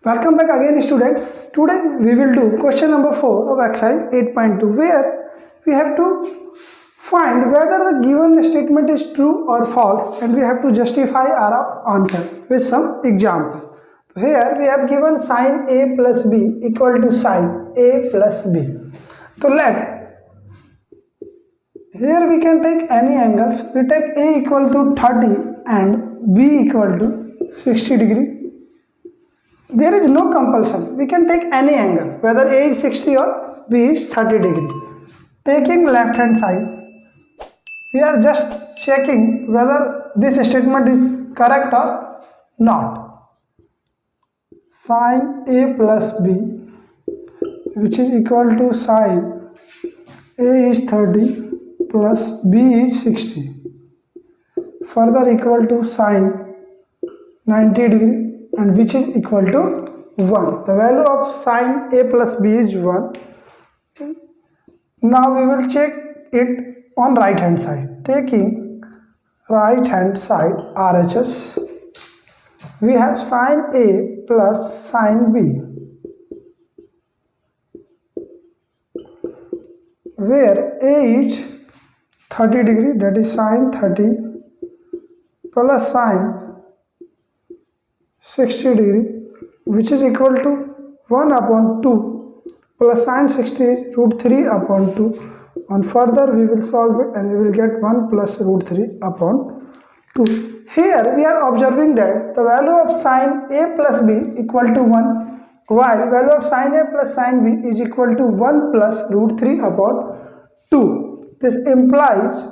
Welcome back again students. Today we will do question number 4 of exercise 8.2 where we have to find whether the given statement is true or false and we have to justify our answer with some example. So here we have given sin A plus B equal to sin A plus B. So here we can take any angles. We take A equal to 30 and B equal to 60 degree. There is no compulsion. We can take any angle, whether A is 60 or B is 30 degree. Taking left hand side, we are just checking whether this statement is correct or not. Sin A plus B, which is equal to sin A is 30 plus B is 60. Further equal to sin 90 degree. And which is equal to 1. The value of sin A plus B is 1. Now we will check it on right hand side. Taking right hand side RHS, we have sin A plus sin B, where A is 30 degree, that is sin 30 plus sin 60 degree, which is equal to 1 upon 2 plus sin 60 is root 3 upon 2. And further we will solve it and we will get 1 plus root 3 upon 2. Here we are observing that the value of sin A plus B equal to 1, while value of sin A plus sin B is equal to 1 plus root 3 upon 2. This implies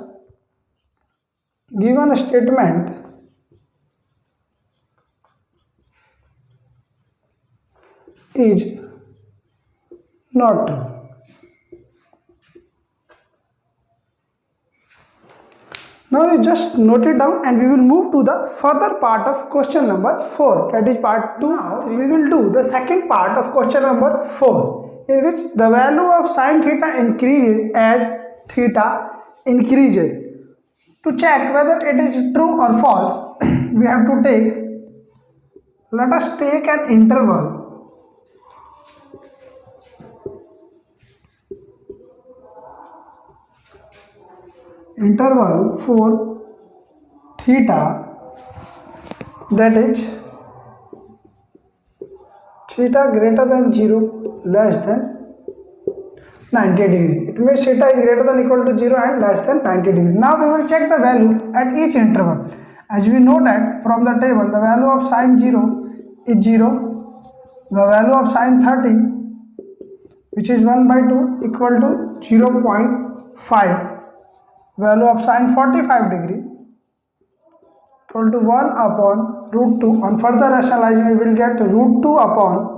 given statement is not true. Now you just note it down and we will move to the further part of question number 4, that is part 2. Now we will do the second part of question number 4, in which the value of sin theta increases as theta increases. To check whether it is true or false, we have to let us take an interval for theta, that is theta greater than 0 less than 90 degree. It means theta is greater than equal to 0 and less than 90 degree. Now we will check the value at each interval. As we know that from the table, the value of sin 0 is 0, the value of sin 30, which is 1 by 2, equal to 0.5. Value of sin 45 degree equal to 1 upon root 2. On further rationalizing, we will get root 2 upon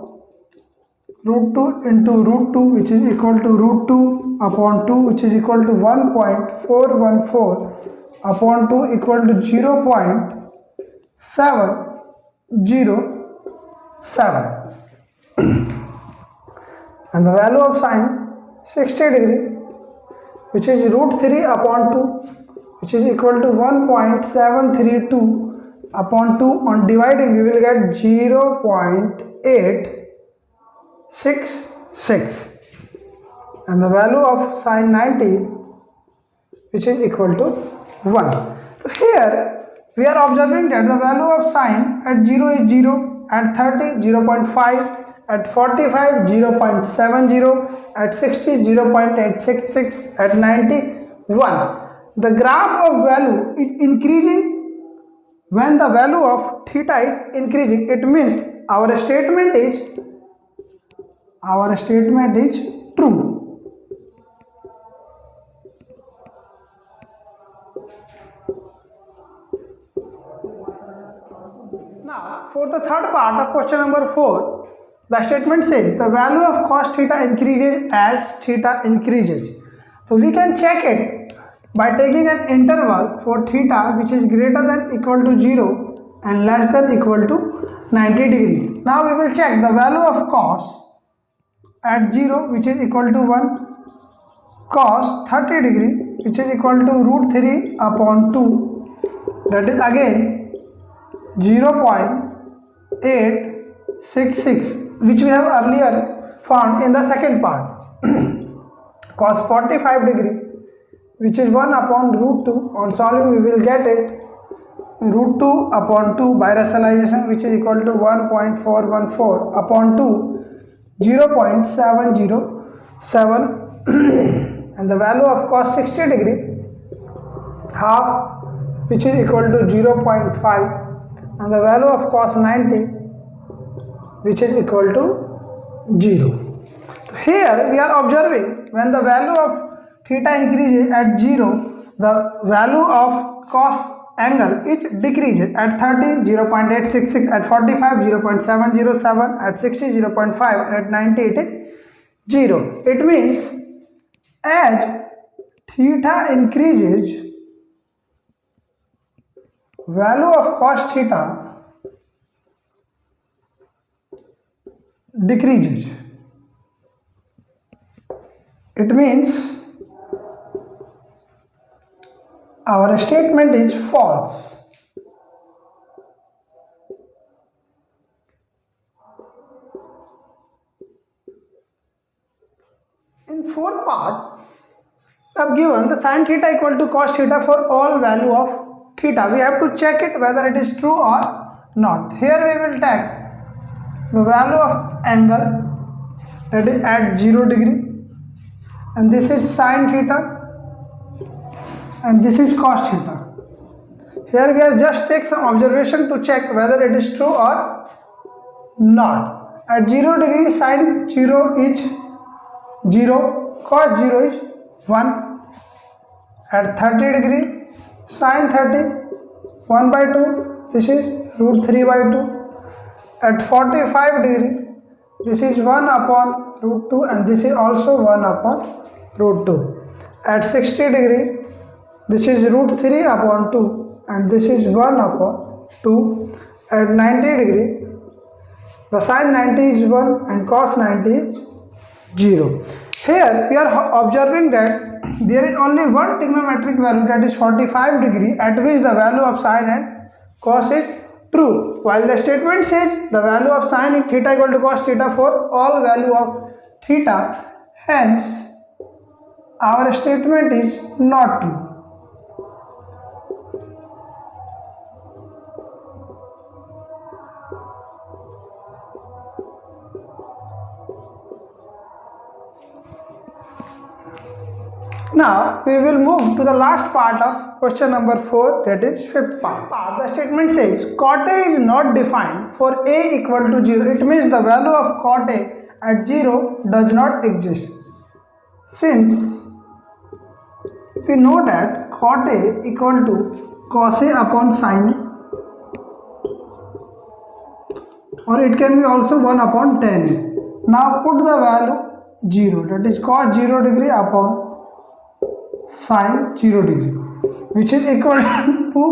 root 2 into root 2, which is equal to root 2 upon 2, which is equal to 1.414 upon 2, equal to 0.707. And the value of sin 60 degree, which is root 3 upon 2, which is equal to 1.732 upon 2. On dividing, we will get 0.866. And the value of sin 90, which is equal to 1. So here, we are observing that the value of sin at 0 is 0, at 30 0.5, at 45 0.70, at 60 0.866, at 90 1. The graph of value is increasing. When the value of theta is increasing, it means our statement is true. Now for the third part of question number 4, the statement says the value of cos theta increases as theta increases. So we can check it by taking an interval for theta which is greater than equal to 0 and less than equal to 90 degree. Now we will check the value of cos at 0, which is equal to 1, cos 30 degree, which is equal to root 3 upon 2, that is again 0.8 8.66 which we have earlier found in the second part. Cos 45 degree which is 1 upon root 2. On solving we will get it root 2 upon 2 by rationalization, which is equal to 1.414 upon 2, 0.707 and the value of cos 60 degree half, which is equal to 0.5 and the value of cos 90 which is equal to 0. So here we are observing when the value of theta increases at 0, the value of cos angle is decreases at 30 0.866, at 45 0.707, at 60 0.5 and at 90 it is 0. It means as theta increases, value of cos theta decreases. It means our statement is false. In fourth part, I have given the sin theta equal to cos theta for all value of theta. We have to check it whether it is true or not. Here we will take the value of angle that is at 0 degree, and this is sin theta and this is cos theta. Here we are just take some observation to check whether it is true or not. At 0 degree sin 0 is 0, cos 0 is 1. At 30 degree sin 30 1 by 2, this is root 3 by 2. At 45 degree this is 1 upon root 2 and this is also 1 upon root 2. At 60 degree this is root 3 upon 2 and this is 1 upon 2. At 90 degree the sin 90 is 1 and cos 90 is 0. Here we are observing that there is only one trigonometric value, that is 45 degree, at which the value of sin and cos is true, while the statement says the value of sin is theta equal to cos theta for all value of theta. Hence our statement is not true. Now we will move to the last part of question number 4, that is fifth part. The statement says cot A is not defined for A equal to 0. It means the value of cot A at 0 does not exist. Since we know that cot A equal to cos A upon sin A, or it can be also 1 upon tan A. Now put the value 0, that is cos 0 degree upon sin 0 degree, which is equal to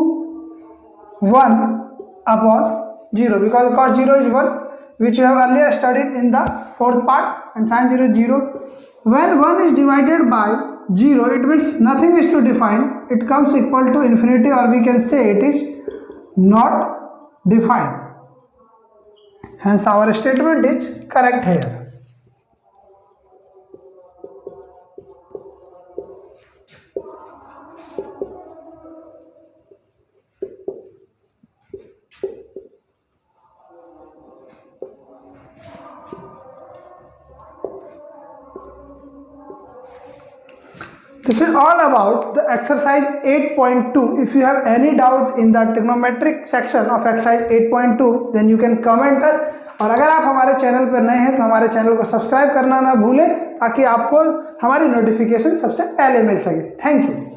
1 upon 0, because cos 0 is 1, which we have earlier studied in the fourth part, and sin 0 is 0. When 1 is divided by 0, it means nothing is to define, it comes equal to infinity, or we can say it is not defined. Hence our statement is correct here. This is all about the exercise 8.2. If you have any doubt in the trigonometric section of exercise 8.2, then you can comment us. और अगर आप हमारे channel पर नए हैं तो हमारे channel को सब्सक्राइब करना ना भूलें, ताकि आपको हमारी नोटिफिकेशन सबसे पहले मिल सके. Thank you.